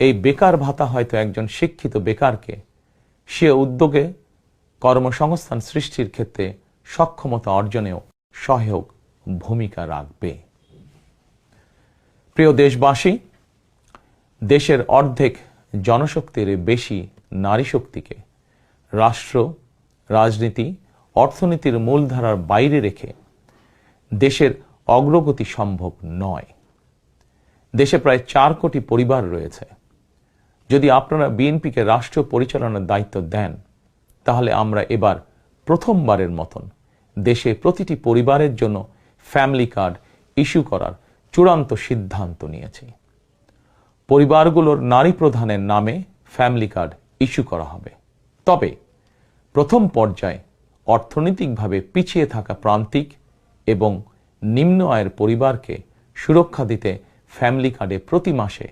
এই বেকার ভাতা হয়তো একজন শিক্ষিত বেকারকে সে উদ্যোগে কর্মসংস্থান সৃষ্টির ক্ষেত্রে সক্ষমতা অর্জনেও সহায়ক ভূমিকা রাখবে। প্রিয় দেশবাসী, দেশের অর্ধেক জনশক্তির বেশি নারী শক্তিকে রাষ্ট্র, রাজনীতি, অর্থনীতির মূলধারার বাইরে রেখে দেশের অগ্রগতি সম্ভব নয়। দেশে প্রায় 4 কোটি পরিবার রয়েছে। যদি আপনারা বিএনপিকে রাষ্ট্র পরিচালনার দায়িত্ব দেন, তাহলে আমরা এবার প্রথমবারের মতন দেশে প্রতিটি পরিবারের জন্য ফ্যামিলি কার্ড ইস্যু করার চূড়ান্ত সিদ্ধান্ত নিয়েছি। পরিবারগুলোর নারী প্রধানের নামে ফ্যামিলি কার্ড ইস্যু করা হবে। তবে প্রথম পর্যায়ে অর্থনৈতিকভাবে পিছিয়ে থাকা প্রান্তিক এবং নিম্ন আয়ের পরিবারকে সুরক্ষা দিতে ফ্যামিলি কার্ডে প্রতি মাসে